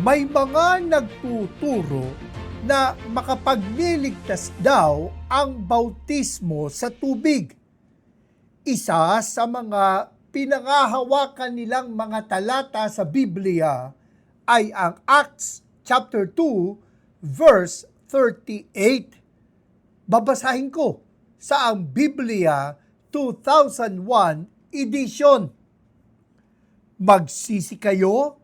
May mga nagtuturo na makapagliligtas daw ang bautismo sa tubig. Isa sa mga pinangahawakan nilang mga talata sa Biblia ay ang Acts chapter 2 verse 38. Babasahin ko sa ang Biblia 2001 edition. Magsisi kayo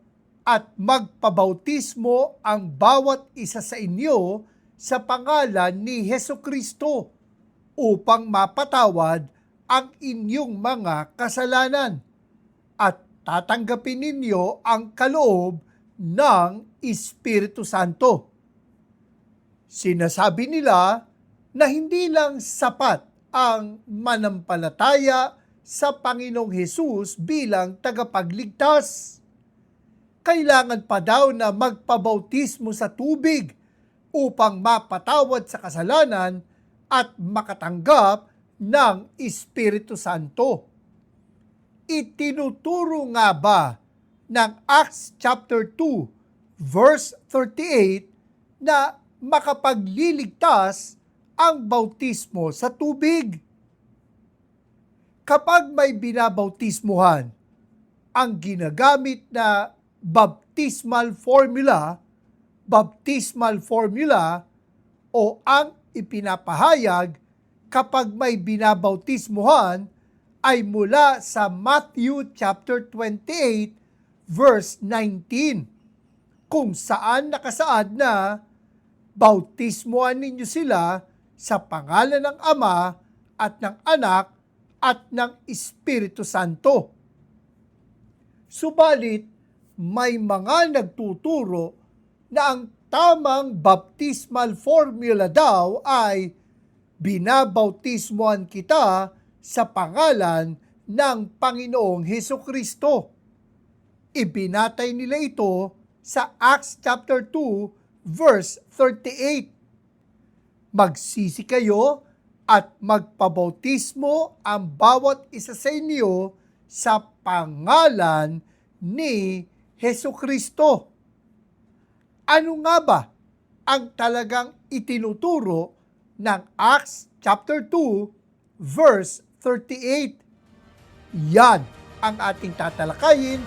at magpabautismo ang bawat isa sa inyo sa pangalan ni Hesukristo upang mapatawad ang inyong mga kasalanan at tatanggapin ninyo ang kaloob ng Espiritu Santo. Sinasabi nila na hindi lang sapat ang manampalataya sa Panginoong Hesus bilang tagapagligtas. Kailangan pa daw na magpabautismo sa tubig upang mapatawad sa kasalanan at makatanggap ng Espiritu Santo. Itinuturo nga ba ng Acts chapter 2 verse 38 na makapagliligtas ang bautismo sa tubig? Kapag may binabautismuhan, ang ginagamit na baptismal formula o ang ipinapahayag kapag may binabautismuhan ay mula sa Matthew chapter 28 verse 19, kung saan nakasaad na bautismuhan ninyo sila sa pangalan ng Ama at ng Anak at ng Espiritu Santo. Subalit, may mga nagtuturo na ang tamang baptismal formula daw ay binabautismuhan kita sa pangalan ng Panginoong Hesukristo. Ibinatay nila ito sa Acts chapter 2 verse 38. Magsisi kayo at magpabautismo ang bawat isa sa inyo sa pangalan ni Hesukristo. Ano nga ba ang talagang itinuturo ng Acts chapter 2 verse 38? Yan ang ating tatalakayin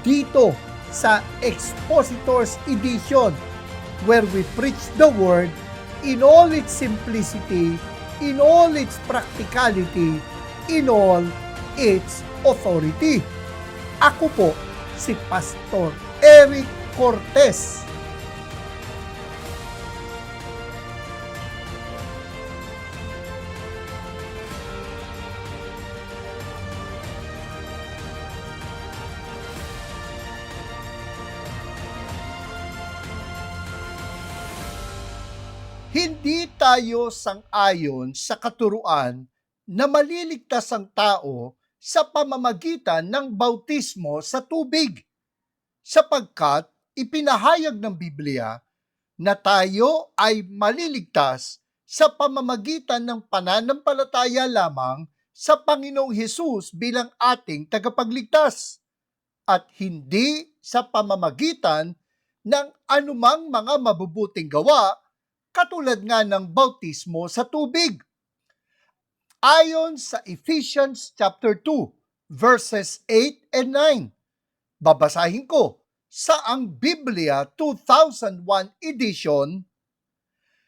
dito sa Expositors Edition, where we preach the Word in all its simplicity, in all its practicality, in all its authority. Ako po si Pastor Eric Cortez. Hindi tayo sang-ayon sa katuruan na maliligtas ang tao sa pamamagitan ng bautismo sa tubig, sapagkat ipinahayag ng Biblia na tayo ay maliligtas sa pamamagitan ng pananampalataya lamang sa Panginoong Hesus bilang ating tagapagligtas at hindi sa pamamagitan ng anumang mga mabubuting gawa katulad nga ng bautismo sa tubig. Ayon sa Ephesians chapter 2 verses 8 and 9, babasahin ko sa ang Biblia 2001 edition,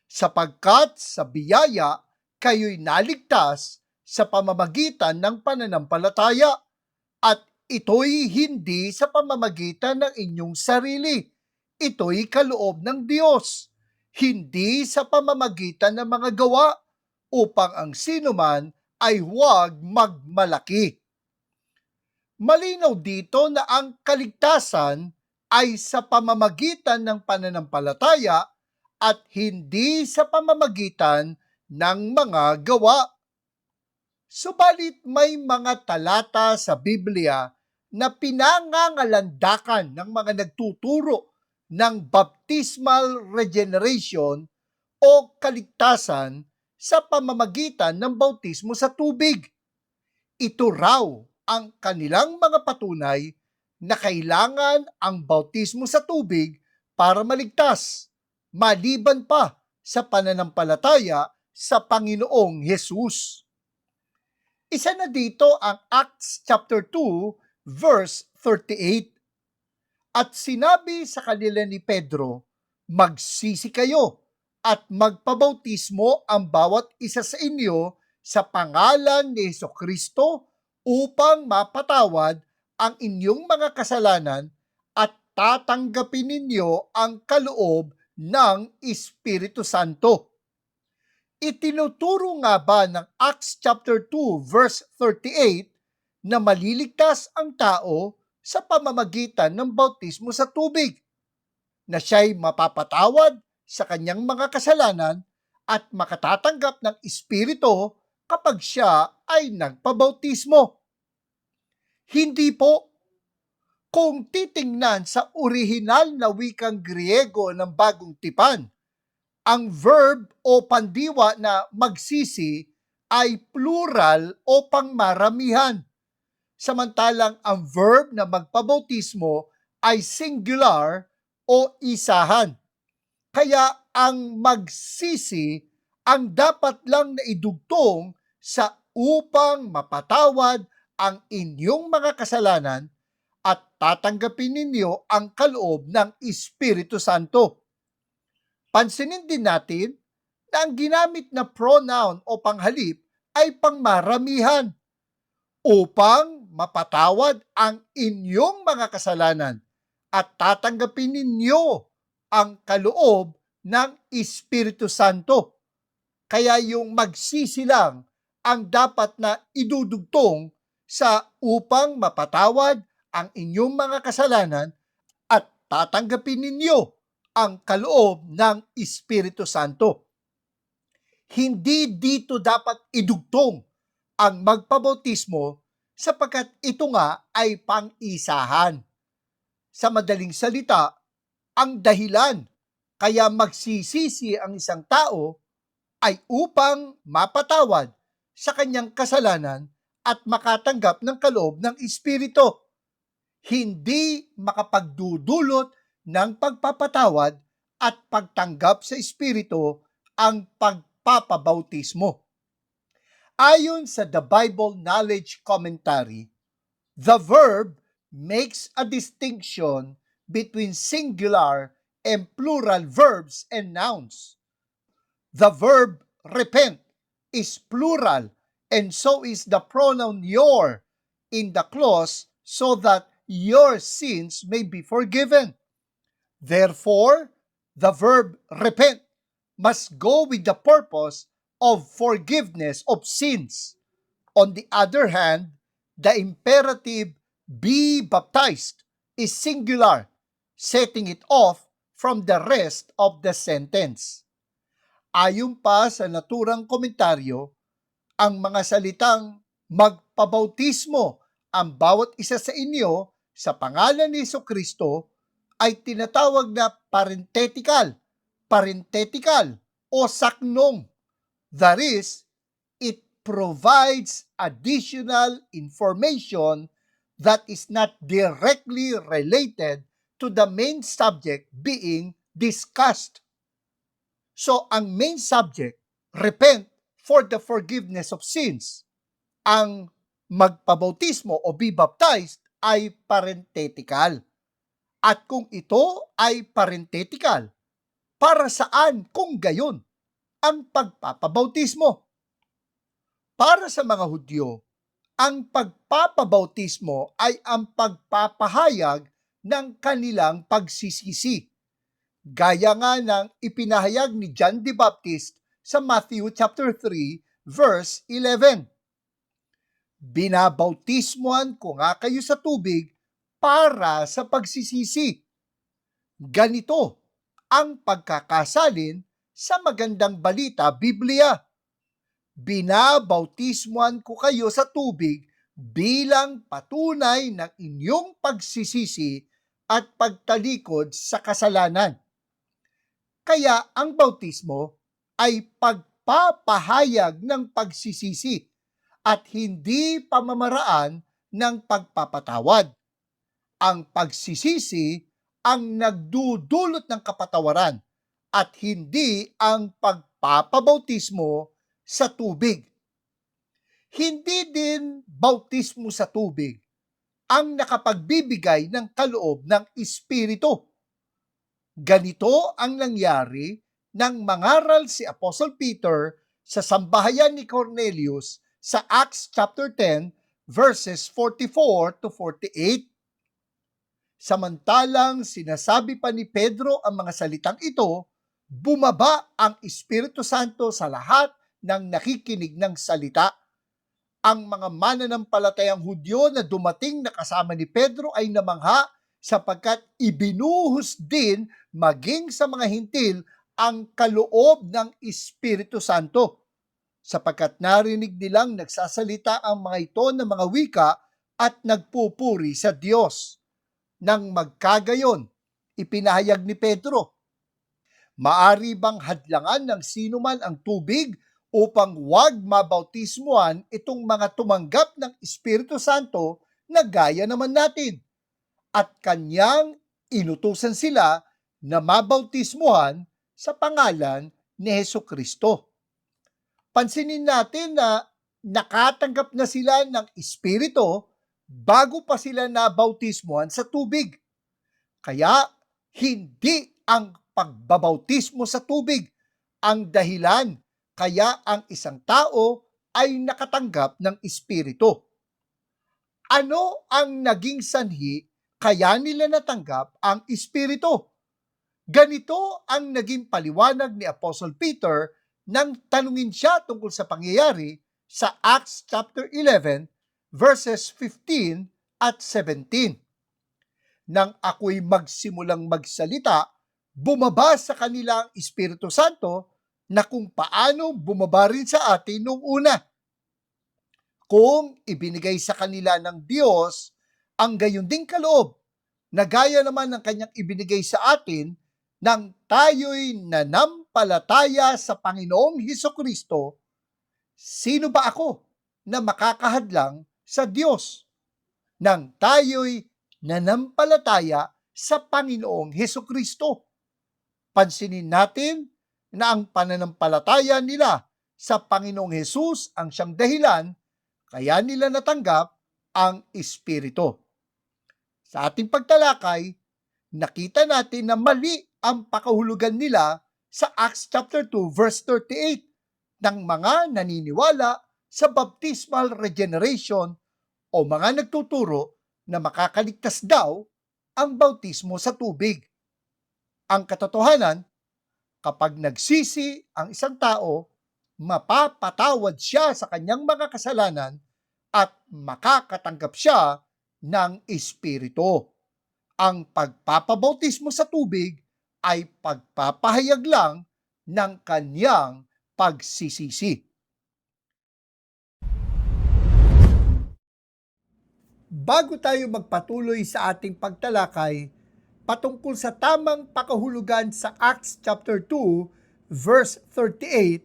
sapagkat sa biyaya kayo'y naligtas sa pamamagitan ng pananampalataya, at ito'y hindi sa pamamagitan ng inyong sarili, ito'y kaloob ng Diyos, hindi sa pamamagitan ng mga gawa, upang ang sinuman ay huwag magmalaki. Malinaw dito na ang kaligtasan ay sa pamamagitan ng pananampalataya at hindi sa pamamagitan ng mga gawa. Subalit may mga talata sa Biblia na pinangangalandakan ng mga nagtuturo ng baptismal regeneration o kaligtasan sa pamamagitan ng bautismo sa tubig. Ito raw ang kanilang mga patunay na kailangan ang bautismo sa tubig para maligtas, maliban pa sa pananampalataya sa Panginoong Hesus. Isa na dito ang Acts chapter 2 verse 38. At sinabi sa kanila ni Pedro, magsisi kayo at magpabautismo ang bawat isa sa inyo sa pangalan ni Jesucristo upang mapatawad ang inyong mga kasalanan at tatanggapin ninyo ang kaloob ng Espiritu Santo. Itinuturo nga ba ng Acts chapter 2 verse 38 na maliligtas ang tao sa pamamagitan ng bautismo sa tubig, na siya'y mapapatawad sa kanyang mga kasalanan at makatatanggap ng Espiritu kapag siya ay nagpabautismo? Hindi po. Kung titingnan sa orihinal na wikang Griego ng Bagong Tipan, ang verb o pandiwa na magsisi ay plural o pangmaramihan, samantalang ang verb na magpabautismo ay singular o isahan. Kaya ang magsisi ang dapat lang na idugtong sa upang mapatawad ang inyong mga kasalanan at tatanggapin ninyo ang kaloob ng Espiritu Santo. Pansinin din natin na ang ginamit na pronoun o panghalip ay pangmaramihan upang mapatawad ang inyong mga kasalanan at tatanggapin ninyo ang kaloob ng Espiritu Santo. Kaya yung magsisi lang ang dapat na idudugtong sa upang mapatawad ang inyong mga kasalanan at tatanggapin ninyo ang kaloob ng Espiritu Santo. Hindi dito dapat idugtong ang magpabautismo sapagkat ito nga ay pang-isahan. Sa madaling salita, ang dahilan kaya magsisisi ang isang tao ay upang mapatawad sa kanyang kasalanan at makatanggap ng kaloob ng Espiritu. Hindi makapagdudulot ng pagpapatawad at pagtanggap sa Espiritu ang pagpapabautismo. Ayon sa The Bible Knowledge Commentary, the verb makes a distinction between singular and plural verbs and nouns. The verb repent is plural and so is the pronoun your in the clause so that your sins may be forgiven. Therefore, the verb repent must go with the purpose of forgiveness of sins. On the other hand, the imperative be baptized is singular, setting it off from the rest of the sentence. Ayon pa sa naturang komentaryo, ang mga salitang magpabautismo ang bawat isa sa inyo sa pangalan ni Jesucristo ay tinatawag na parenthetical o saknong. That is, it provides additional information that is not directly related to the main subject being discussed. So, ang main subject, repent for the forgiveness of sins. Ang magpabautismo o be baptized ay parenthetical. At kung ito ay parenthetical, para saan kung gayon ang pagpapabautismo? Para sa mga Hudyo, ang pagpapabautismo ay ang pagpapahayag ng kanilang pagsisisi. Gaya nga ng ipinahayag ni John the Baptist sa Matthew chapter 3 verse 11. Binabautismoan ko nga kayo sa tubig para sa pagsisisi. Ganito ang pagkakasalin sa magandang balita Biblia. Binabautismoan ko kayo sa tubig bilang patunay ng inyong pagsisisi at pagtalikod sa kasalanan. Kaya ang bautismo ay pagpapahayag ng pagsisisi at hindi pamamaraan ng pagpapatawad. Ang pagsisisi ang nagdudulot ng kapatawaran at hindi ang pagpapabautismo sa tubig. Hindi din bautismo sa tubig ang nakapagbibigay ng kaloob ng Espiritu. Ganito ang nangyari nang mangaral si Apostle Peter sa sambahayan ni Cornelius sa Acts chapter 10 verses 44 to 48. Samantalang sinasabi pa ni Pedro ang mga salitang ito, bumaba ang Espiritu Santo sa lahat ng nakikinig ng salita. Ang mga mananampalatayang Hudyo na dumating na kasama ni Pedro ay namangha sapagkat ibinuhos din maging sa mga hintil ang kaloob ng Espiritu Santo. Sapagkat narinig nilang nagsasalita ang mga ito ng mga wika at nagpupuri sa Diyos. Nang magkagayon, ipinahayag ni Pedro, maari bang hadlangan ng sinuman ang tubig upang wag mabautismuhan itong mga tumanggap ng Espiritu Santo na gaya naman natin? At kanyang inutusan sila na mabautismuhan sa pangalan ni Hesukristo. Pansinin natin na nakatanggap na sila ng Espiritu bago pa sila nabautismuhan sa tubig. Kaya hindi ang pagbabautismo sa tubig ang dahilan kaya ang isang tao ay nakatanggap ng Espiritu. Ano ang naging sanhi kaya nila natanggap ang Espiritu? Ganito ang naging paliwanag ni Apostle Peter nang tanungin siya tungkol sa pangyayari sa Acts chapter 11 verses 15 at 17. Nang ako'y magsimulang magsalita, bumaba sa kanila ang Espiritu Santo na kung paano bumaba rin sa atin noong una. Kung ibinigay sa kanila ng Diyos ang gayon ding kaloob, na gaya naman ng kanyang ibinigay sa atin nang tayo'y nanampalataya sa Panginoong Hesukristo, sino ba ako na makakahadlang sa Diyos? Nang tayo'y nanampalataya sa Panginoong Hesukristo. Pansinin natin na ang pananampalataya nila sa Panginoong Hesus ang siyang dahilan kaya nila natanggap ang Espiritu. Sa ating pagtalakay, nakita natin na mali ang pakahulugan nila sa Acts chapter 2 verse 38 ng mga naniniwala sa baptismal regeneration o mga nagtuturo na makakaligtas daw ang bautismo sa tubig. Ang katotohanan, kapag nagsisi ang isang tao, mapapatawad siya sa kanyang mga kasalanan at makakatanggap siya ng Espiritu. Ang pagpapabautismo sa tubig ay pagpapahayag lang ng kanyang pagsisisi. Bago tayo magpatuloy sa ating pagtalakay patungkol sa tamang pakahulugan sa Acts chapter 2 verse 38,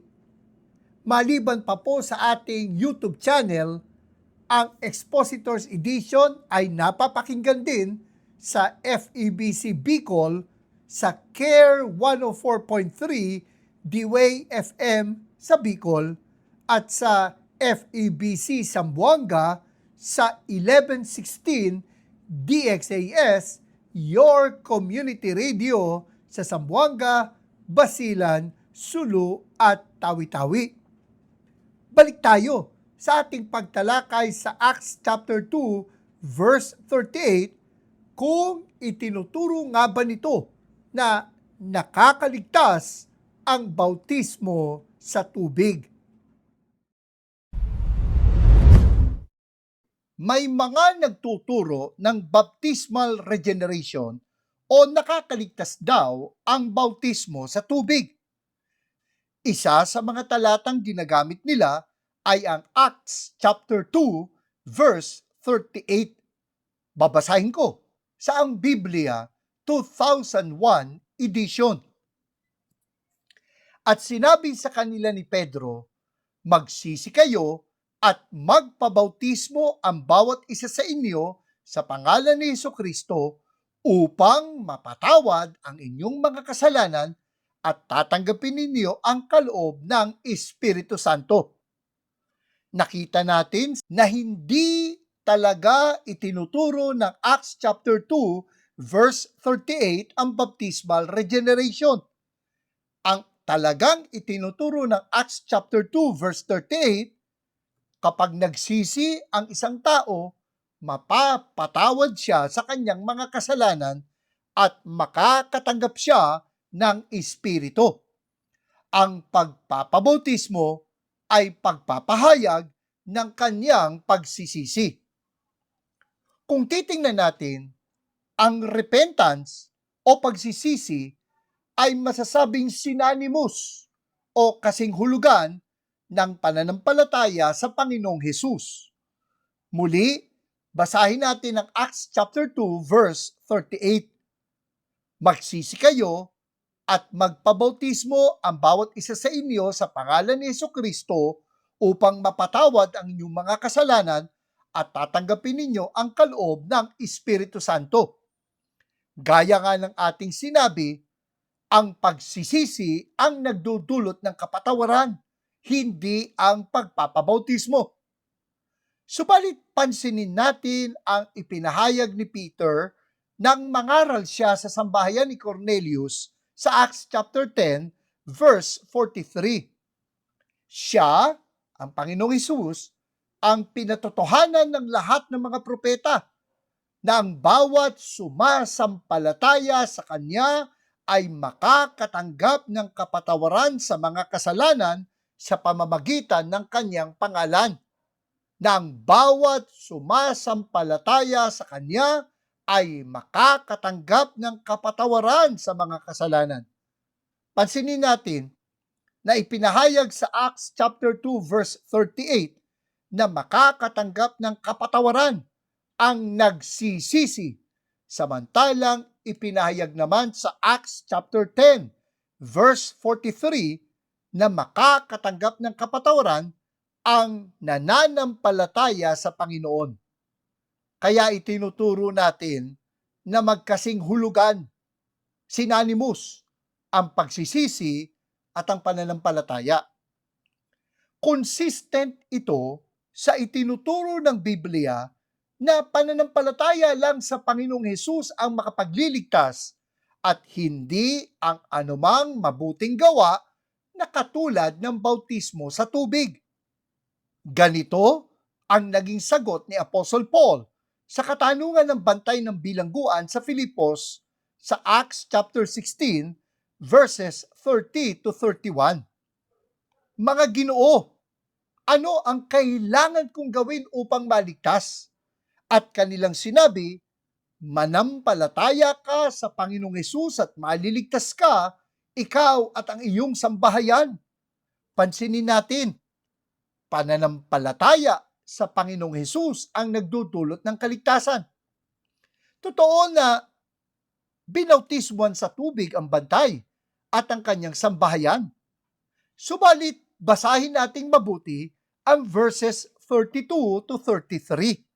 maliban pa po sa ating YouTube channel, ang Expositors Edition ay napapakinggan din sa FEBC Bicol, sa CARE 104.3 D-Way FM sa Bicol, at sa FEBC Zamboanga sa 1116 DXAS, Your Community Radio sa Zamboanga, Basilan, Sulu at Tawi-Tawi. Balik tayo sa ating pagtalakay sa Acts chapter 2 verse 38, kung itinuturo nga ba nito na nakakaligtas ang bautismo sa tubig. May mga nagtuturo ng baptismal regeneration o nakakaligtas daw ang bautismo sa tubig. Isa sa mga talatang ginagamit nila ay ang Acts chapter 2 verse 38. Babasahin ko sa ang Biblia 2001 edition. At sinabi sa kanila ni Pedro, magsisi kayo at magpabautismo ang bawat isa sa inyo sa pangalan ni Hesukristo upang mapatawad ang inyong mga kasalanan at tatanggapin ninyo ang kaloob ng Espiritu Santo. Nakita natin na hindi talaga itinuturo ng Acts chapter 2 verse 38 ang baptismal regeneration. Ang talagang itinuturo ng Acts chapter 2 verse 38, kapag nagsisi ang isang tao, mapapatawad siya sa kanyang mga kasalanan at makakatanggap siya ng Espiritu. Ang pagpapabautismo ay pagpapahayag ng kanyang pagsisisi. Kung titingnan natin, ang repentance o pagsisisi ay masasabing synonymous o kasing hulugan ng pananampalataya sa Panginoong Hesus. Muli, basahin natin ang Acts chapter 2 verse 38. Magsisi kayo at magpabautismo ang bawat isa sa inyo sa pangalan ni Jesucristo upang mapatawad ang inyong mga kasalanan at tatanggapin ninyo ang kaloob ng Espiritu Santo. Gaya nga ng ating sinabi, ang pagsisisi ang nagdudulot ng kapatawaran, hindi ang pagpapabautismo. Subalit pansinin natin ang ipinahayag ni Peter nang mangaral siya sa sambahayan ni Cornelius sa Acts chapter 10 verse 43. Siya, ang Panginoong Hesus, ang pinatotohanan ng lahat ng mga propeta na ang bawat sumasampalataya sa Kanya ay makakatanggap ng kapatawaran sa mga kasalanan sa pamamagitan ng Kanyang pangalan. Na ang bawat sumasampalataya sa Kanya ay makakatanggap ng kapatawaran sa mga kasalanan. Pansinin natin na ipinahayag sa Acts chapter 2 verse 38 na makakatanggap ng kapatawaran ang nagsisisi, samantalang ipinahayag naman sa Acts chapter 10 verse 43 na makakatanggap ng kapatawaran ang nananampalataya sa Panginoon. Kaya itinuturo natin na magkasing hulugan, synonymous, ang pagsisisi at ang pananampalataya. Consistent ito sa itinuturo ng Biblia na pananampalataya lang sa Panginoong Hesus ang makapagliligtas at hindi ang anumang mabuting gawa na katulad ng bautismo sa tubig. Ganito ang naging sagot ni Apostle Paul sa katanungan ng bantay ng bilangguan sa Filipos sa Acts chapter 16 verses 30 to 31. Mga Ginoo, ano ang kailangan kong gawin upang maligtas? At kanilang sinabi, manampalataya ka sa Panginoong Hesus at maliligtas ka, ikaw at ang iyong sambahayan. Pansinin natin, pananampalataya sa Panginoong Hesus ang nagdudulot ng kaligtasan. Totoo na binautismuhan sa tubig ang bantay at ang kanyang sambahayan. Subalit, basahin nating mabuti ang verses 32 to 33.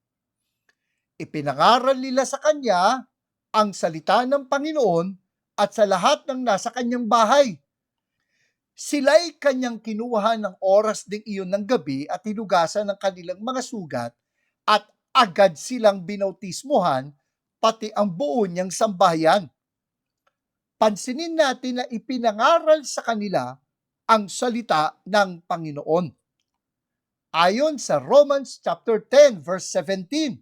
Ipinangaral nila sa kanya ang salita ng Panginoon at sa lahat ng nasa kanyang bahay. Sila'y kanyang kinuha ng oras ding iyon ng gabi at hinugasan ng kanilang mga sugat at agad silang binautismuhan pati ang buo niyang sambahayan. Pansinin natin na ipinangaral sa kanila ang salita ng Panginoon. Ayon sa Romans chapter 10 verse 17,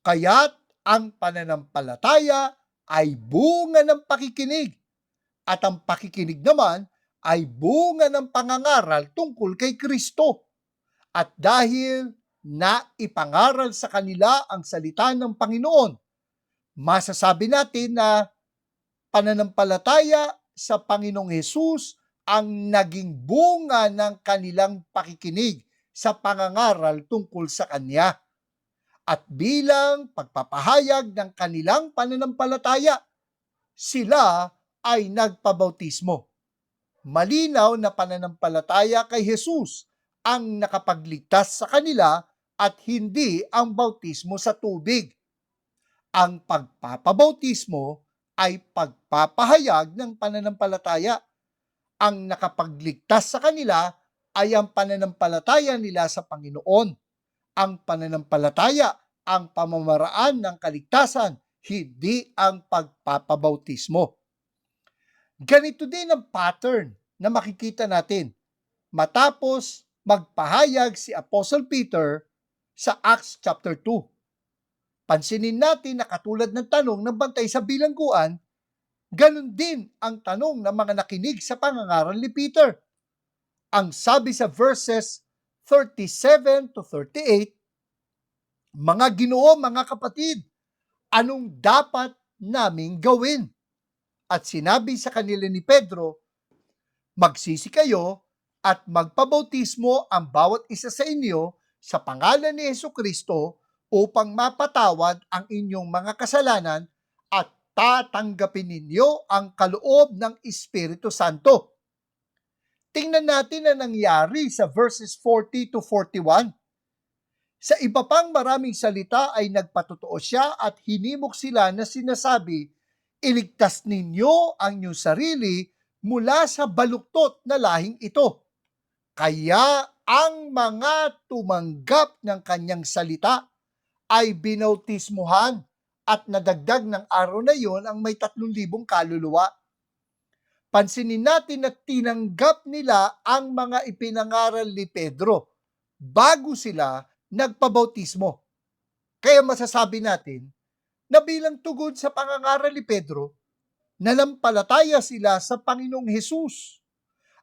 kaya't ang pananampalataya ay bunga ng pakikinig at ang pakikinig naman ay bunga ng pangangaral tungkol kay Kristo. At dahil naipangaral sa kanila ang salita ng Panginoon, masasabi natin na pananampalataya sa Panginoong Hesus ang naging bunga ng kanilang pakikinig sa pangangaral tungkol sa Kanya. At bilang pagpapahayag ng kanilang pananampalataya, sila ay nagpabautismo. Malinaw na pananampalataya kay Hesus ang nakapagligtas sa kanila at hindi ang bautismo sa tubig. Ang pagpapabautismo ay pagpapahayag ng pananampalataya. Ang nakapagligtas sa kanila ay ang pananampalataya nila sa Panginoon. Ang pananampalataya ang pamamaraan ng kaligtasan, hindi ang pagpapabautismo. Ganito din ang pattern na makikita natin matapos magpahayag si Apostle Peter sa Acts chapter 2. Pansinin natin na katulad ng tanong ng bantay sa bilangguan, ganun din ang tanong ng mga nakinig sa pangangaral ni Peter. Ang sabi sa verses 37 to 38, "Mga Ginoo, mga kapatid, anong dapat naming gawin?" At sinabi sa kanila ni Pedro, "Magsisi kayo at magpabautismo ang bawat isa sa inyo sa pangalan ni Hesukristo upang mapatawad ang inyong mga kasalanan at tatanggapin ninyo ang kaloob ng Espiritu Santo." Tingnan natin ang nangyari sa verses 40 to 41. Sa iba pang maraming salita ay nagpatotoo siya at hinimok sila na sinasabi, "Iligtas ninyo ang inyong sarili mula sa baluktot na lahing ito." Kaya ang mga tumanggap ng kanyang salita ay binautismuhan at nadagdag ng araw na iyon ang may 3,000 kaluluwa. Pansinin natin na tinanggap nila ang mga ipinangaral ni Pedro bago sila nagpabautismo. Kaya masasabi natin na bilang tugon sa pangangaral ni Pedro, nanampalataya sila sa Panginoong Hesus.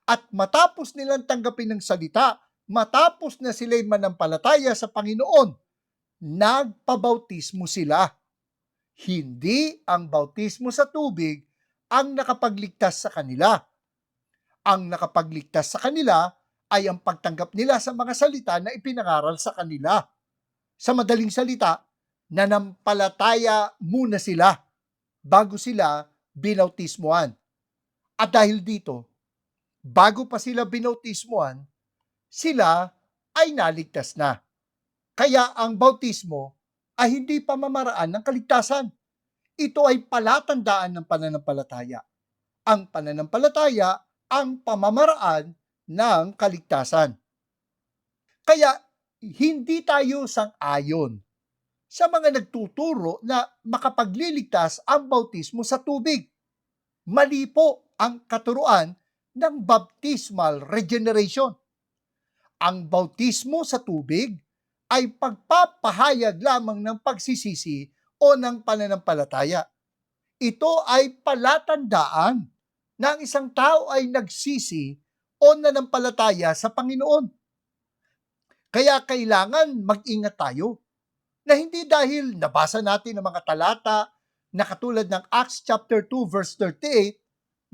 At matapos nilang tanggapin ng salita, matapos na sila'y manampalataya sa Panginoon, nagpabautismo sila. Hindi ang bautismo sa tubig ang nakapagligtas sa kanila. Ang nakapagligtas sa kanila ay ang pagtanggap nila sa mga salita na ipinangaral sa kanila. Sa madaling salita, nanampalataya muna sila bago sila binautismuhan. At dahil dito, bago pa sila binautismuhan, sila ay naligtas na. Kaya ang bautismo ay hindi pamamaraan ng kaligtasan. Ito ay palatandaan ng pananampalataya. Ang pananampalataya ang pamamaraan ng kaligtasan. Kaya hindi tayo sang-ayon sa mga nagtuturo na makapagliligtas ang bautismo sa tubig. Mali po ang katuruan ng baptismal regeneration. Ang bautismo sa tubig ay pagpapahayag lamang ng pagsisisi o ng pananampalataya. Ito ay palatandaan na ang isang tao ay nagsisi o nanampalataya sa Panginoon. Kaya kailangan mag-ingat tayo na hindi dahil nabasa natin ang mga talata na katulad ng Acts chapter 2 verse 38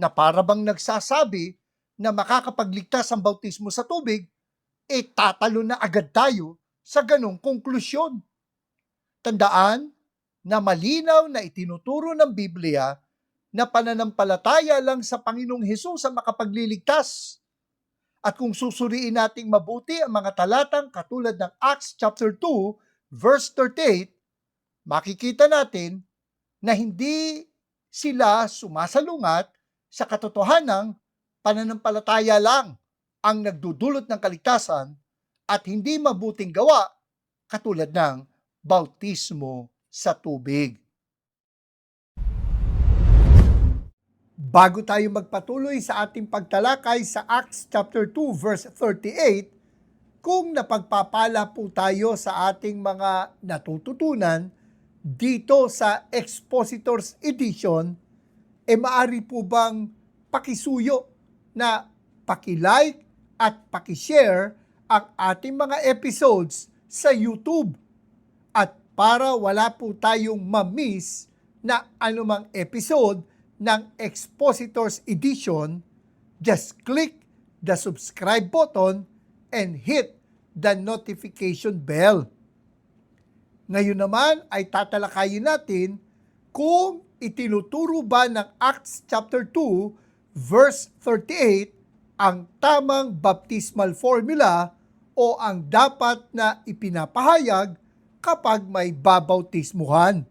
na para bang nagsasabi na makakapagligtas ang bautismo sa tubig, tatalo na agad tayo sa ganong konklusyon. Tandaan na malinaw na itinuturo ng Biblia na pananampalataya lang sa Panginoong Hesus ang makapagliligtas. At kung susuriin nating mabuti ang mga talatang katulad ng Acts chapter 2 verse 38, makikita natin na hindi sila sumasalungat sa katotohanang pananampalataya lang ang nagdudulot ng kaligtasan at hindi mabuting gawa katulad ng bautismo sa tubig. Bago tayo magpatuloy sa ating pagtalakay sa Acts chapter 2 verse 38, kung napagpapala po tayo sa ating mga natututunan dito sa Expositors Edition, maaari po bang pakisuyo na pakilike at pakishare ang ating mga episodes sa YouTube. At para wala po tayong ma-miss na anumang episode ng Expositors Edition, just click the subscribe button and hit the notification bell. Ngayon naman ay tatalakayin natin kung itinuturo ba ng Acts chapter 2 verse 38 ang tamang baptismal formula o ang dapat na ipinapahayag kapag may babautismuhan.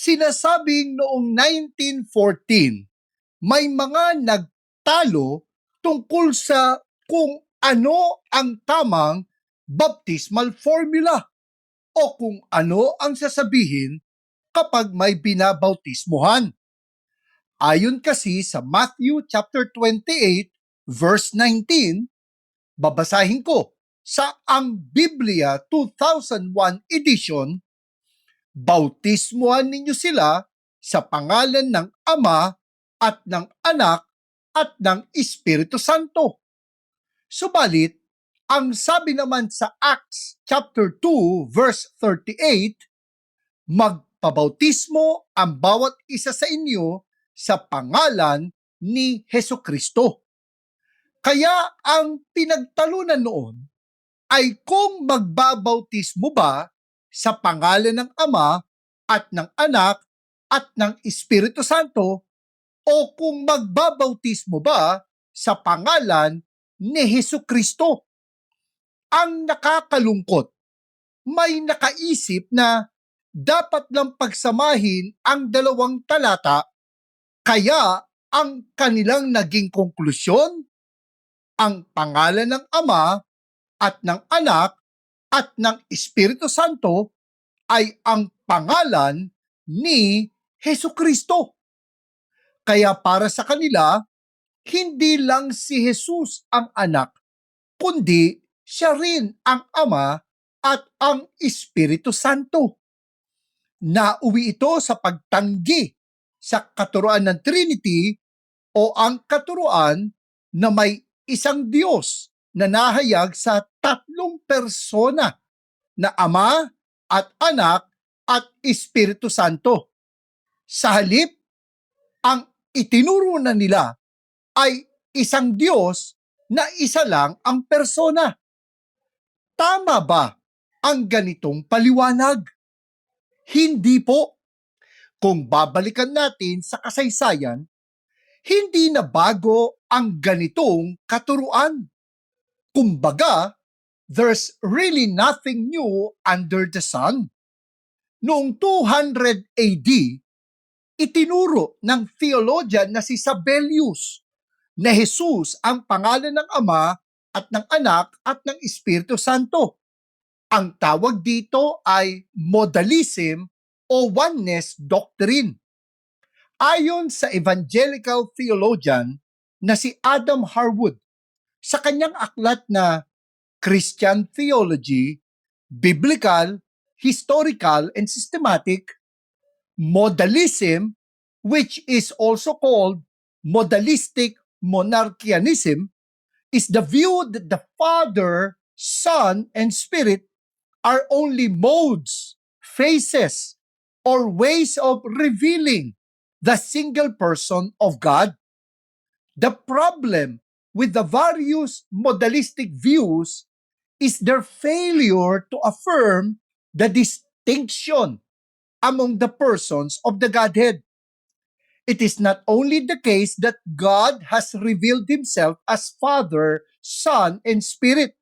Sinasabing noong 1914, may mga nagtalo tungkol sa kung ano ang tamang baptismal formula o kung ano ang sasabihin kapag may binabautismuhan. Ayon kasi sa Matthew chapter 28 verse 19, babasahin ko sa ang Biblia 2001 edition, bautismuhan ninyo sila sa pangalan ng Ama at ng Anak at ng Espiritu Santo. Subalit, ang sabi naman sa Acts chapter 2 verse 38, magpabautismo ang bawat isa sa inyo sa pangalan ni Hesukristo. Kaya ang pinagtalunan noon ay kung magbabautismo ba sa pangalan ng Ama at ng Anak at ng Espiritu Santo o kung magbabautismo ba sa pangalan ni Hesukristo. Ang nakakalungkot, may nakaisip na dapat lang pagsamahin ang dalawang talata, kaya ang kanilang naging konklusyon, ang pangalan ng Ama at ng Anak at ng Espiritu Santo ay ang pangalan ni Hesukristo. Kaya para sa kanila, hindi lang si Jesus ang anak, kundi siya rin ang Ama at ang Espiritu Santo. Nauwi ito sa pagtanggi sa katuruan ng Trinity o ang katuruan na may isang Diyos na nahayag sa tatlong persona na Ama at Anak at Espiritu Santo. Sa halip, ang itinuro na nila ay isang Diyos na isa lang ang persona. Tama ba ang ganitong paliwanag? Hindi po. Kung babalikan natin sa kasaysayan, hindi na bago ang ganitong katuruan. Kumbaga, there's really nothing new under the sun. Noong 200 AD, itinuro ng theologian na si Sabellius na Jesus ang pangalan ng Ama at ng Anak at ng Espiritu Santo. Ang tawag dito ay modalism o oneness doctrine. Ayon sa evangelical theologian na si Adam Harwood, sa kanyang aklat na Christian Theology, Biblical, Historical, and Systematic, modalism, which is also called modalistic monarchianism, is the view that the Father, Son, and Spirit are only modes, phases, or ways of revealing the single person of God. The problem with the various modalistic views is their failure to affirm the distinction among the persons of the Godhead. It is not only the case that God has revealed himself as Father, Son, and Spirit.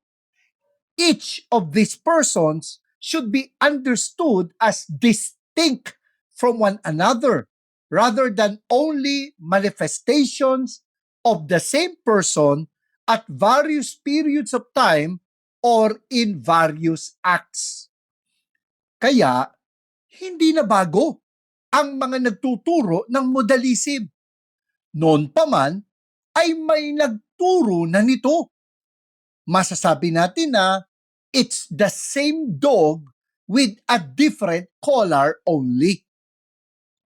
Each of these persons should be understood as distinct from one another, rather than only manifestations of the same person at various periods of time or in various acts. Kaya, hindi na bago ang mga nagtuturo ng modalism. Noon pa man, ay may nagturo na nito. Masasabi natin na it's the same dog with a different color only.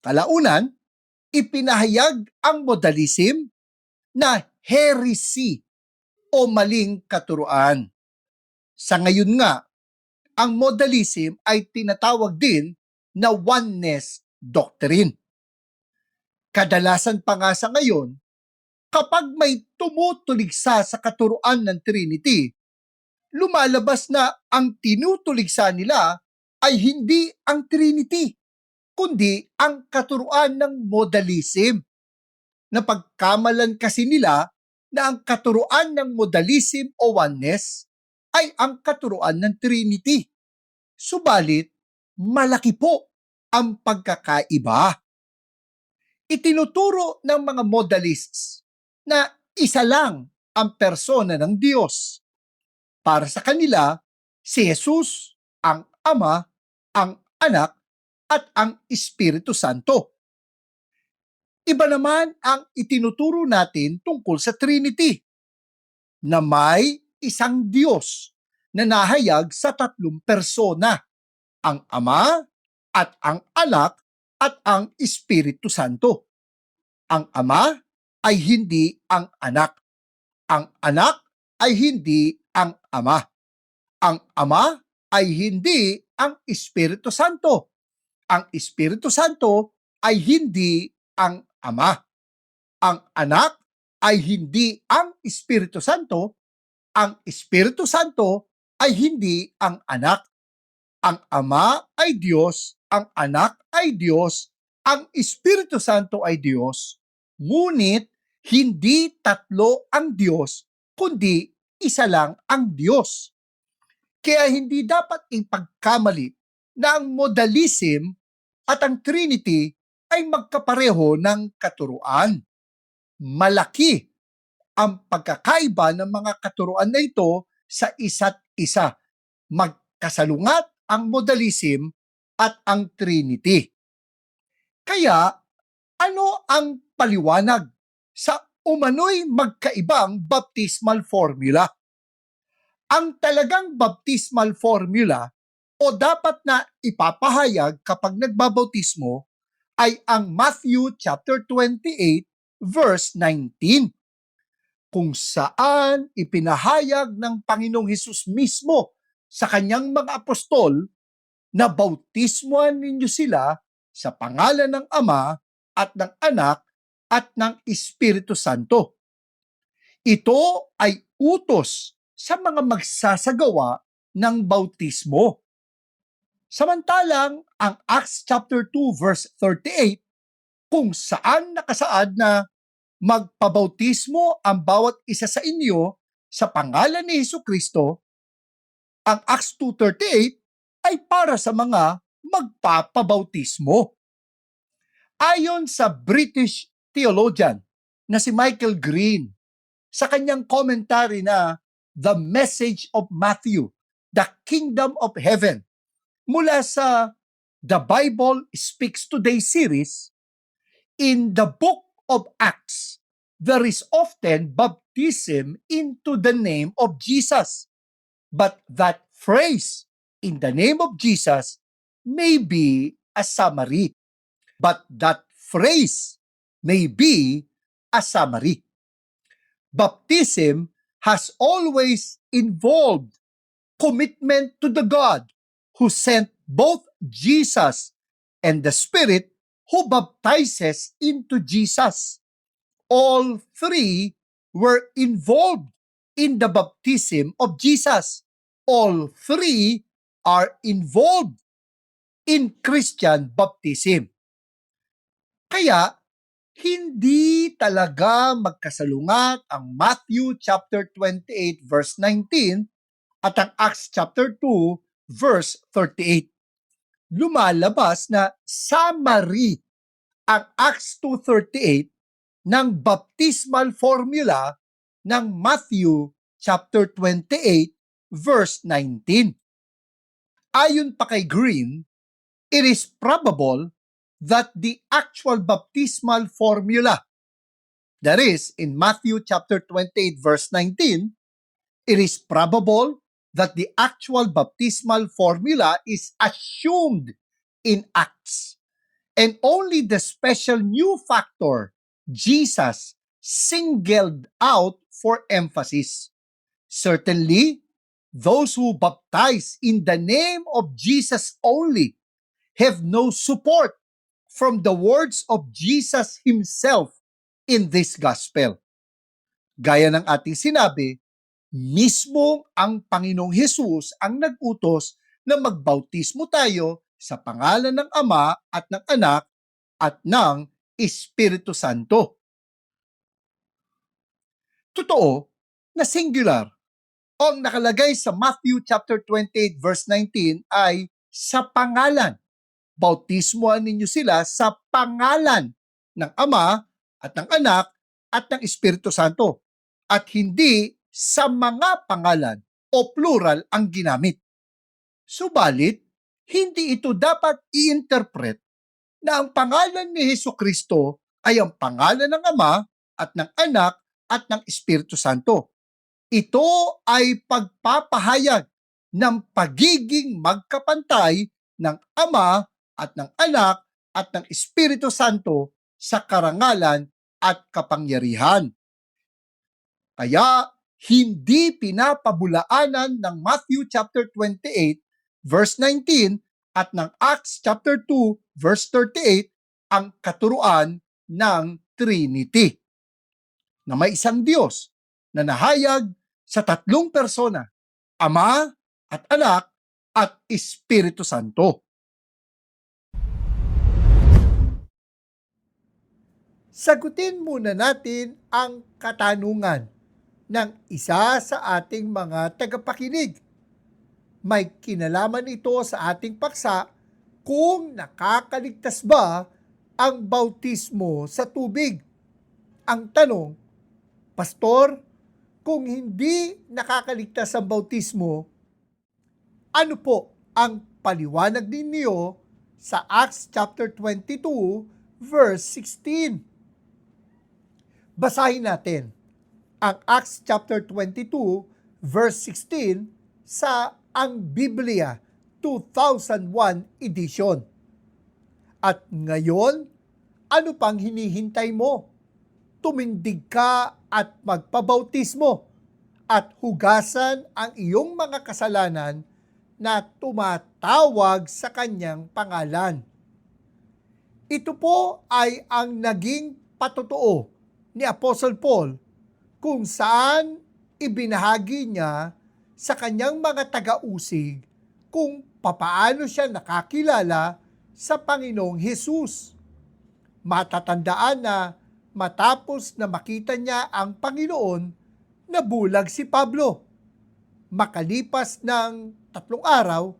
Kalaunan, ipinahayag ang modalism na heresy o maling katuruan. Sa ngayon nga, ang modalism ay tinatawag din na oneness doctrine. Kadalasan pa nga sa ngayon, kapag may tumutuligsa sa katuruan ng Trinity, lumalabas na ang tinutuligsa nila ay hindi ang Trinity, kundi ang katuruan ng modalism. Napagkamalan kasi nila na ang katuruan ng modalism o oneness ay ang katuruan ng Trinity. Subalit, malaki po ang pagkakaiba. Itinuturo ng mga modalists na isa lang ang persona ng Diyos. Para sa kanila, si Jesus, ang Ama, ang Anak, at ang Espiritu Santo. Iba naman ang itinuturo natin tungkol sa Trinity, na may isang Diyos na nahayag sa tatlong persona, ang Ama at ang Anak at ang Espiritu Santo. Ang Ama ay hindi ang Anak. Ang Anak ay hindi ang Ama. Ang Ama ay hindi ang Espiritu Santo. Ang Espiritu Santo ay hindi ang Ama. Ang Anak ay hindi ang Espiritu Santo. Ang Espiritu Santo ay hindi ang Anak. Ang Ama ay Diyos, ang Anak ay Diyos, ang Espiritu Santo ay Diyos, ngunit hindi tatlo ang Diyos, kundi isa lang ang Diyos. Kaya hindi dapat ipagkamali na ang modalism at ang Trinity ay magkapareho ng katuruan. Malaki ang pagkakaiba ng mga katuruan na ito sa isa't isa. Magkasalungat ang modalism at ang Trinity. Kaya, ano ang paliwanag sa umano'y magkaibang baptismal formula? Ang talagang baptismal formula o dapat na ipapahayag kapag nagbabautismo ay ang Matthew chapter 28 verse 19, kung saan ipinahayag ng Panginoong Hesus mismo sa kanyang mga apostol na bautismuhan ninyo sila sa pangalan ng Ama at ng Anak at ng Espiritu Santo. Ito ay utos sa mga magsasagawa ng bautismo. Samantalang ang Acts chapter 2 verse 38, kung saan nakasaad na magpabautismo ang bawat isa sa inyo sa pangalan ni Hesukristo, ang Acts 2:38 ay para sa mga magpapabautismo. Ayon sa British theologian na si Michael Green, sa kanyang commentary na The Message of Matthew, The Kingdom of Heaven, mula sa The Bible Speaks Today series, in the book of Acts, there is often baptism into the name of Jesus. But that phrase, in the name of Jesus, may be a summary. But that phrase may be a summary. Baptism has always involved commitment to the God who sent both Jesus and the Spirit who baptizes into Jesus. All three were involved in the baptism of Jesus. All three are involved in Christian baptism. Kaya, hindi talaga magkasalungat ang Matthew chapter 28 verse 19 at ang Acts chapter 2 verse 38. Lumalabas na summary ang Acts 2:38 ng baptismal formula ng Matthew chapter 28 verse 19. Ayon pa kay Green, it is probable that the actual baptismal formula, that is, in Matthew chapter 28 verse 19, it is probable that the actual baptismal formula is assumed in Acts, and only the special new factor, Jesus, singled out for emphasis. Certainly, those who baptize in the name of Jesus only have no support from the words of Jesus himself in this gospel. Gaya ng ating sinabi, mismo ang Panginoong Hesus ang nag-utos na magbautismo tayo sa pangalan ng Ama at ng Anak at ng Espiritu Santo. Totoo na singular ang nakalagay sa Matthew chapter 28 verse 19 ay sa pangalan. bautismoan ninyo sila sa pangalan ng Ama at ng Anak at ng Espiritu Santo at hindi sa mga pangalan o plural ang ginamit. Subalit, hindi ito dapat i-interpret na ang pangalan ni Hesukristo ay ang pangalan ng Ama at ng Anak at ng Espiritu Santo. Ito ay pagpapahayag ng pagiging magkapantay ng Ama at ng Anak at ng Espiritu Santo sa karangalan at kapangyarihan. Kaya hindi pinapabulaanan ng Matthew chapter 28 verse 19 at ng Acts chapter 2 verse 38 ang katuruan ng Trinity, na may isang Diyos na nahayag sa tatlong persona, Ama at Anak at Espiritu Santo. Sagutin muna natin ang katanungan ng isa sa ating mga tagapakinig. May kinalaman ito sa ating paksa kung nakakaligtas ba ang bautismo sa tubig. Ang tanong, Pastor, kung hindi nakakaligtas ang bautismo, ano po ang paliwanag ninyo sa Acts chapter 22 verse 16? Basahin natin ang Acts chapter 22 verse 16 sa Ang Biblia 2001 edition. At ngayon, ano pang hinihintay mo? Tumindig ka at magpabautismo at hugasan ang iyong mga kasalanan na tumatawag sa kanyang pangalan. Ito po ay ang naging patotoo ni Apostle Paul kung saan ibinahagi niya sa kanyang mga taga-usig kung papaano siya nakakilala sa Panginoong Hesus. Matatandaan na matapos na makita niya ang Panginoon, nabulag si Pablo. Makalipas ng 3 araw,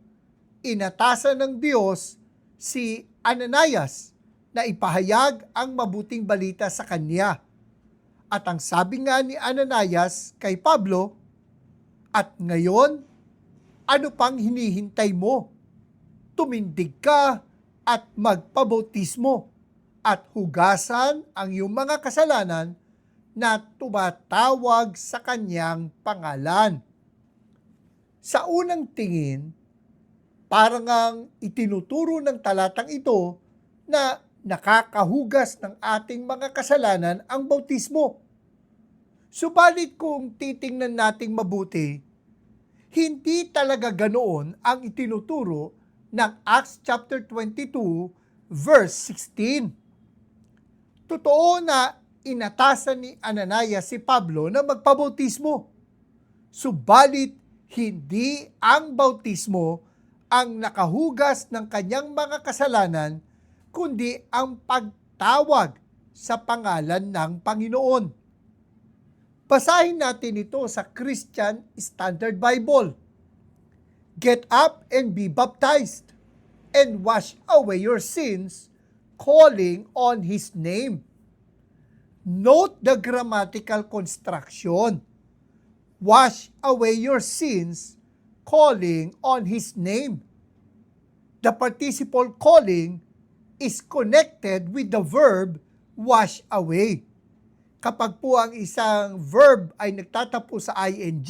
inatasan ng Diyos si Ananias na ipahayag ang mabuting balita sa kanya. At ang sabi nga ni Ananias kay Pablo, at ngayon, ano pang hinihintay mo? Tumindig ka at magpabautismo at hugasan ang iyong mga kasalanan na tumatawag sa kanyang pangalan. Sa unang tingin, parang ang itinuturo ng talatang ito na nakakahugas ng ating mga kasalanan ang bautismo. Subalit kung titingnan nating mabuti, hindi talaga ganoon ang itinuturo ng Acts chapter 22 verse 16. Totoo na inatasan ni Ananias si Pablo na magpabautismo. Subalit hindi ang bautismo ang nakahugas ng kanyang mga kasalanan, kundi ang pagtawag sa pangalan ng Panginoon. Basahin natin ito sa Christian Standard Bible. Get up and be baptized, and wash away your sins, calling on His name. Note the grammatical construction. Wash away your sins, calling on His name. The participle calling is connected with the verb wash away. Kapag po ang isang verb ay nagtatapo sa ing,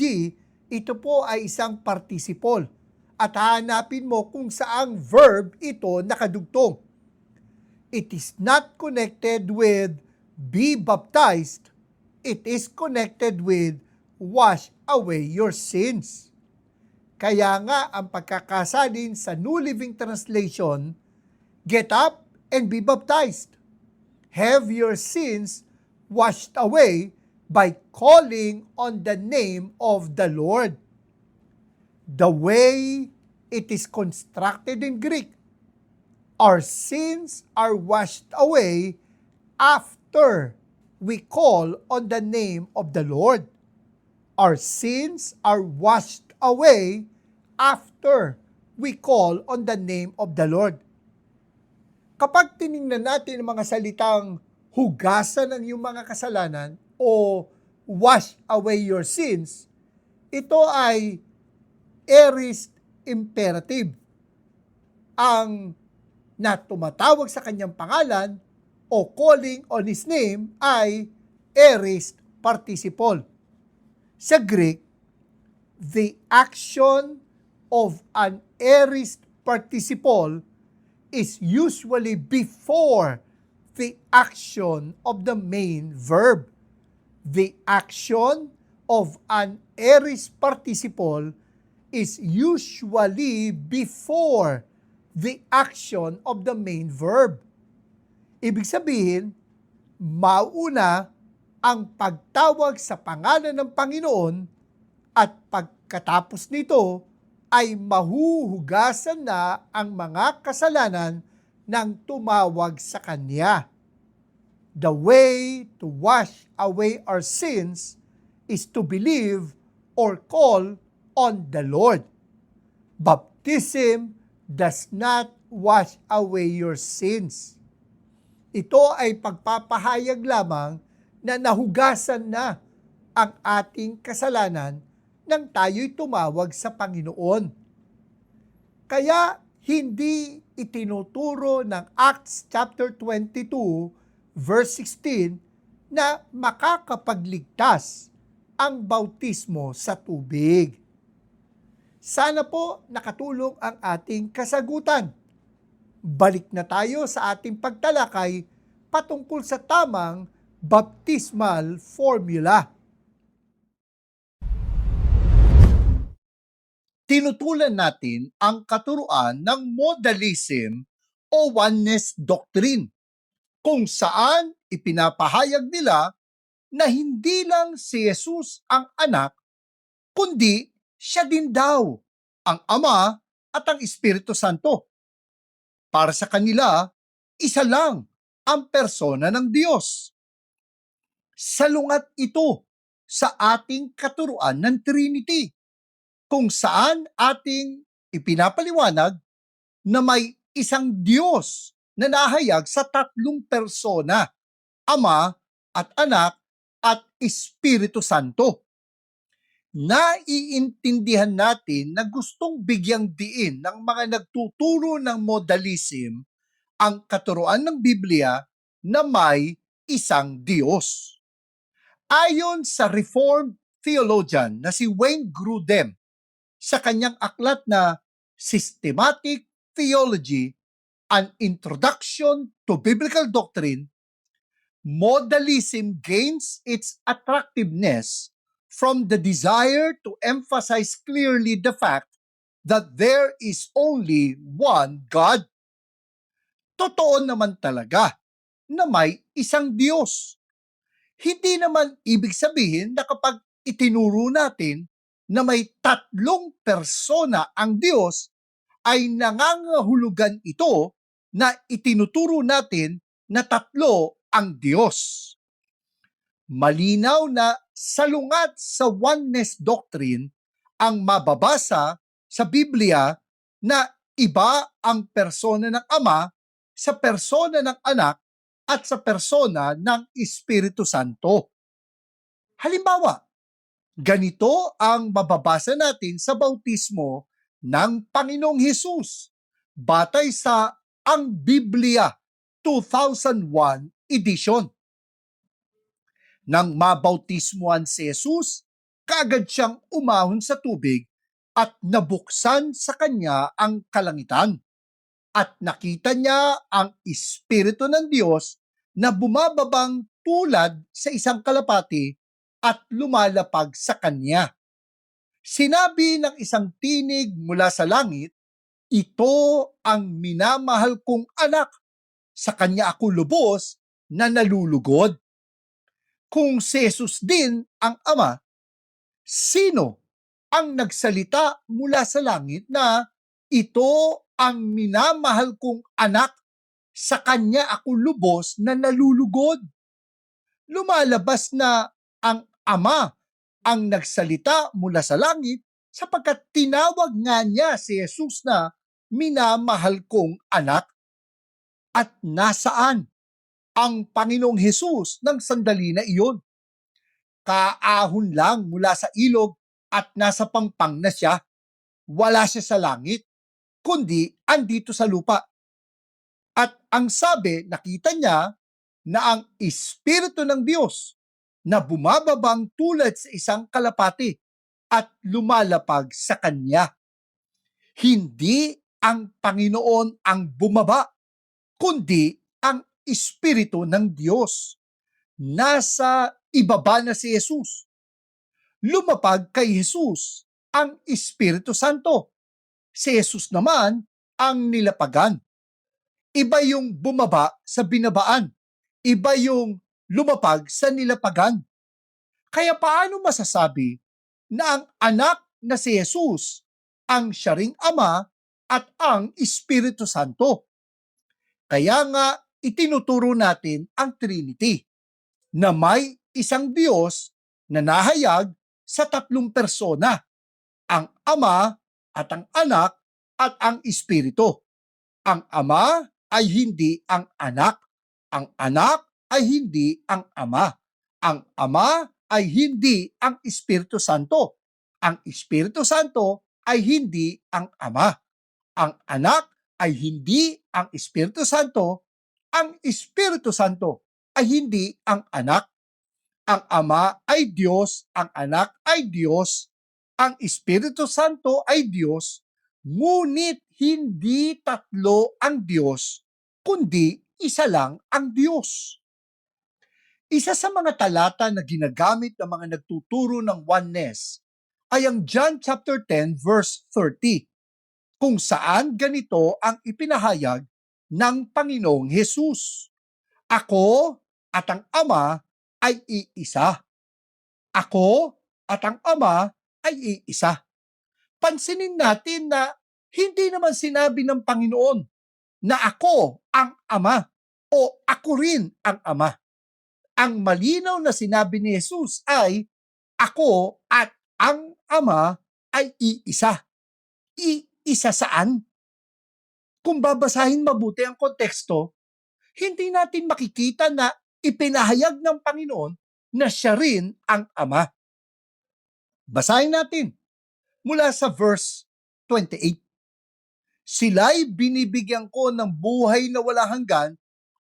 ito po ay isang participle. At hahanapin mo kung saang verb ito nakadugtong. It is not connected with be baptized. It is connected with wash away your sins. Kaya nga ang pagkakasalin sa New Living Translation, get up and be baptized. Have your sins washed away by calling on the name of the Lord. The way it is constructed in Greek, our sins are washed away after we call on the name of the Lord. Our sins are washed away after we call on the name of the Lord. Kapag tiningnan natin ang mga salitang hugasan ang iyong mga kasalanan o wash away your sins, ito ay aorist imperative. Ang na tumatawag sa kanyang pangalan o calling on his name ay aorist participle. Sa Greek, the action of an aorist participle is usually before the action of the main verb. The action of an aorist participle is usually before the action of the main verb. Ibig sabihin, mauna ang pagtawag sa pangalan ng Panginoon at pagkatapos nito ay mahuhugasan na ang mga kasalanan ng tumawag sa Kanya. The way to wash away our sins is to believe or call on the Lord. Baptism does not wash away your sins. Ito ay pagpapahayag lamang na nahugasan na ang ating kasalanan nang tayo'y tumawag sa Panginoon. Kaya hindi itinuturo ng Acts chapter 22 verse 16 na makakapagligtas ang bautismo sa tubig. Sana po nakatulong ang ating kasagutan. Balik na tayo sa ating pagtalakay patungkol sa tamang baptismal formula. Tinutulan natin ang katuruan ng modalism o oneness doctrine, kung saan ipinapahayag nila na hindi lang si Jesus ang anak, kundi siya din daw ang Ama at ang Espiritu Santo. Para sa kanila, isa lang ang persona ng Diyos. Salungat ito sa ating katuruan ng Trinity, kung saan ating ipinapaliwanag na may isang Diyos na nahayag sa tatlong persona, Ama at Anak at Espiritu Santo. Naiintindihan natin na gustong bigyang diin ng mga nagtuturo ng modalism ang katuruan ng Biblia na may isang Diyos. Ayon sa Reformed theologian na si Wayne Grudem, sa kanyang aklat na Systematic Theology, An Introduction to Biblical Doctrine, modalism gains its attractiveness from the desire to emphasize clearly the fact that there is only one God. Totoo naman talaga na may isang Diyos. Hindi naman ibig sabihin na kapag itinuro natin na may tatlong persona ang Diyos, ay nangangahulugan ito na itinuturo natin na tatlo ang Diyos. Malinaw na salungat sa oneness doctrine ang mababasa sa Biblia na iba ang persona ng Ama sa persona ng Anak at sa persona ng Espiritu Santo. Halimbawa, ganito ang mababasa natin sa bautismo ng Panginoong Hesus batay sa Ang Biblia 2001 edition. Nang mabautismuhan si Jesus, kaagad siyang umahon sa tubig at nabuksan sa kanya ang kalangitan. At nakita niya ang Espiritu ng Diyos na bumababang tulad sa isang kalapati at lumalapag sa kanya. Sinabi ng isang tinig mula sa langit, "Ito ang minamahal kong anak, sa kanya ako lubos na nalulugod." Kung si Jesus din ang Ama, sino ang nagsalita mula sa langit na ito ang minamahal kong anak, sa kanya ako lubos na nalulugod? Lumalabas na ang Ama ang nagsalita mula sa langit sapagkat tinawag nga niya si Jesus na minamahal kong anak. At nasaan ang Panginoong Hesus ng sandali na iyon? Kaahon lang mula sa ilog at nasa pangpang na siya. Wala siya sa langit, kundi andito sa lupa. At ang sabi, nakita niya na ang Espiritu ng Diyos na bumababang tulad sa isang kalapati at lumalapag sa kanya. Hindi ang Panginoon ang bumaba, kundi ang Espiritu ng Diyos. Nasa ibaba na si Jesus. Lumapag kay Jesus ang Espiritu Santo. Si Jesus naman ang nilapagan. Iba yung bumaba sa binabaan. Iba yung lumapag sa nilapagan. Kaya paano masasabi na ang anak na si Jesus ang siya ring Ama at ang Espiritu Santo? Kaya nga itinuturo natin ang Trinity na may isang Diyos na nahayag sa tatlong persona, ang Ama at ang Anak at ang Espiritu. Ang Ama ay hindi ang Anak, ang Anak ay hindi ang Ama, ang Ama ay hindi ang Espiritu Santo, ang Espiritu Santo ay hindi ang Ama, ang Anak ay hindi ang Espiritu Santo, ang Espiritu Santo ay hindi ang Anak. Ang Ama ay Diyos, ang Anak ay Diyos, ang Espiritu Santo ay Diyos, ngunit hindi tatlo ang Diyos, kundi isa lang ang Diyos. Isa sa mga talata na ginagamit ng mga nagtuturo ng oneness ay ang John chapter 10 verse 30, kung saan ganito ang ipinahayag ng Panginoong Hesus. Ako at ang Ama ay iisa. Ako at ang Ama ay iisa. Pansinin natin na hindi naman sinabi ng Panginoon na ako ang Ama o ako rin ang Ama. Ang malinaw na sinabi ni Jesus ay ako at ang Ama ay iisa. Iisa saan? Kung babasahin mabuti ang konteksto, hindi natin makikita na ipinahayag ng Panginoon na siya rin ang Ama. Basahin natin mula sa verse 28. Sila'y binibigyan ko ng buhay na wala hanggan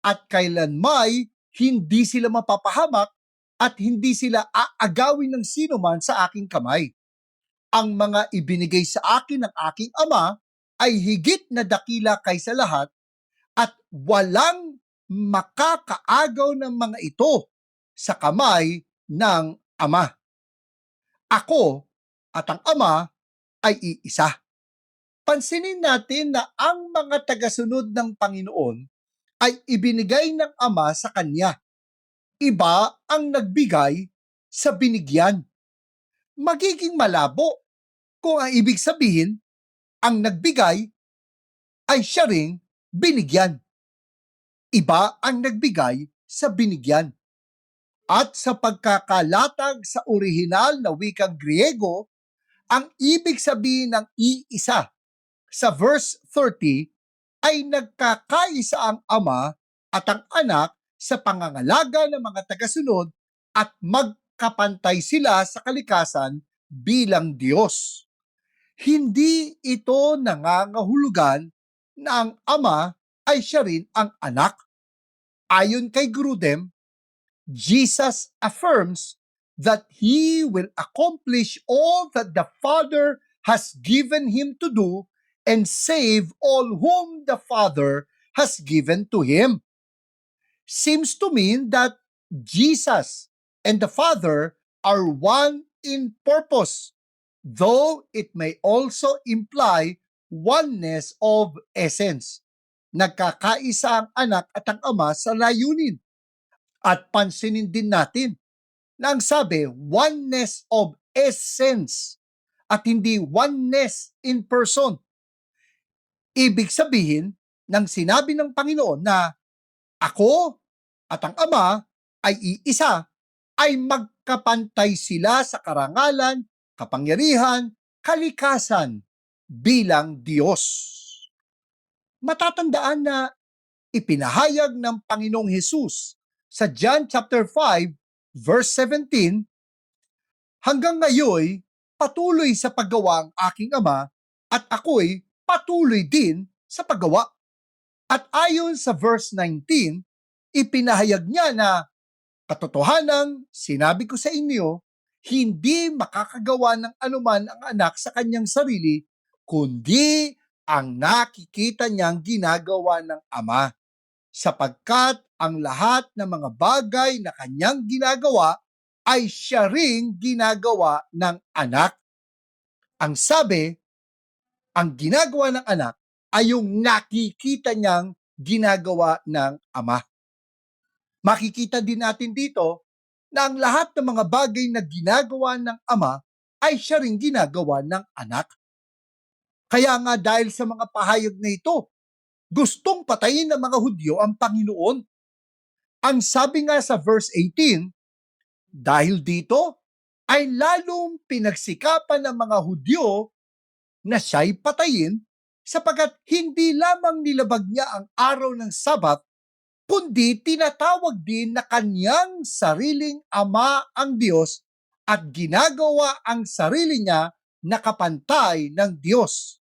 at kailanmay hindi sila mapapahamak at hindi sila aagawin ng sino man sa aking kamay. Ang mga ibinigay sa akin ng aking Ama ay higit na dakila kaysa lahat at walang makakaagaw ng mga ito sa kamay ng Ama. Ako at ang Ama ay iisa. Pansinin natin na ang mga tagasunod ng Panginoon ay ibinigay ng Ama sa Kanya. Iba ang nagbigay sa binigyan. Magiging malabo kung ang ibig sabihin, ang nagbigay ay siya ring binigyan. Iba ang nagbigay sa binigyan. At sa pagkakalatag sa orihinal na wikang Griego, ang ibig sabihin ng iisa sa verse 30 ay nagkakaisa ang Ama at ang Anak sa pangangalaga ng mga tagasunod at magkapantay sila sa kalikasan bilang Diyos. Hindi ito nangangahulugan na ang Ama ay siya rin ang Anak. Ayon kay Grudem, Jesus affirms that He will accomplish all that the Father has given Him to do and save all whom the Father has given to Him. Seems to mean that Jesus and the Father are one in purpose, though it may also imply oneness of essence. Nagkakaisa ang anak at ang ama sa layunin. At pansinin din natin na ang sabi, oneness of essence at hindi oneness in person. Ibig sabihin ng sinabi ng Panginoon na ako at ang Ama ay iisa, ay magkapantay sila sa karangalan, kapangyarihan, kalikasan bilang Diyos. Matatandaan na ipinahayag ng Panginoong Hesus sa John chapter 5 verse 17, hanggang ngayon patuloy sa paggawa ang aking Ama at ako'y patuloy din sa paggawa. At ayon sa verse 19, ipinahayag niya na, katotohanang sinabi ko sa inyo, hindi makakagawa ng anuman ang anak sa kanyang sarili, kundi ang nakikita niyang ginagawa ng Ama. Sapagkat ang lahat ng mga bagay na kanyang ginagawa ay siya ring ginagawa ng anak. Ang sabi, ang ginagawa ng anak ay yung nakikita niyang ginagawa ng Ama. Makikita din natin dito na ang lahat ng mga bagay na ginagawa ng Ama ay siya ring ginagawa ng anak. Kaya nga dahil sa mga pahayag na ito, gustong patayin ng mga Hudyo ang Panginoon. Ang sabi nga sa verse 18, dahil dito ay lalong pinagsikapan ng mga Hudyo na siya'y patayin sapagkat hindi lamang nilabag niya ang araw ng Sabat, kundi tinatawag din na kanyang sariling Ama ang Diyos at ginagawa ang sarili niya na kapantay ng Diyos.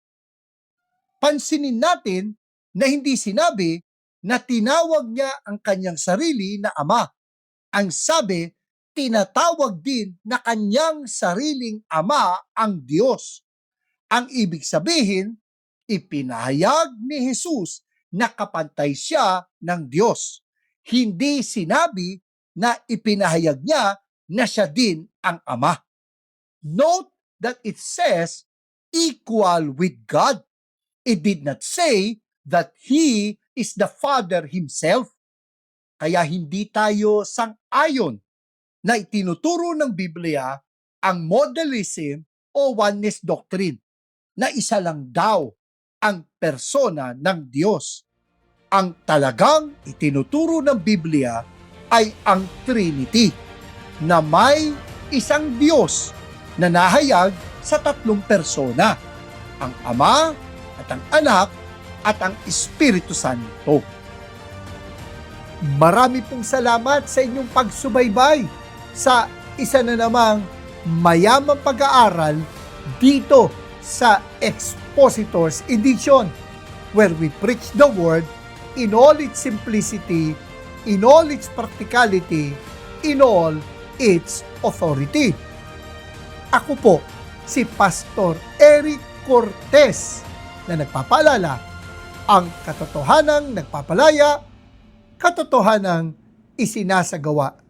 Pansinin natin na hindi sinabi na tinawag niya ang kanyang sarili na Ama. Ang sabi, tinatawag din na kanyang sariling Ama ang Diyos. Ang ibig sabihin, ipinahayag ni Jesus na kapantay siya ng Diyos. Hindi sinabi na ipinahayag niya na siya din ang Ama. Note that it says equal with God. It did not say that He is the Father Himself. Kaya hindi tayo sang-ayon na itinuturo ng Biblia ang modalism o oneness doctrine na isa lang daw ang persona ng Diyos. Ang talagang itinuturo ng Biblia ay ang Trinity, na may isang Diyos na nahayag sa tatlong persona, ang Ama at ang Anak at ang Espiritu Santo. Marami pong salamat sa inyong pagsubaybay sa isa na namang mayamang pag-aaral dito sa Expositors Edition, where we preach the Word in all its simplicity, in all its practicality, in all its authority. Ako po si Pastor Eric Cortez na nagpapaalala, ang katotohanang nagpapalaya, katotohanang isinasagawa.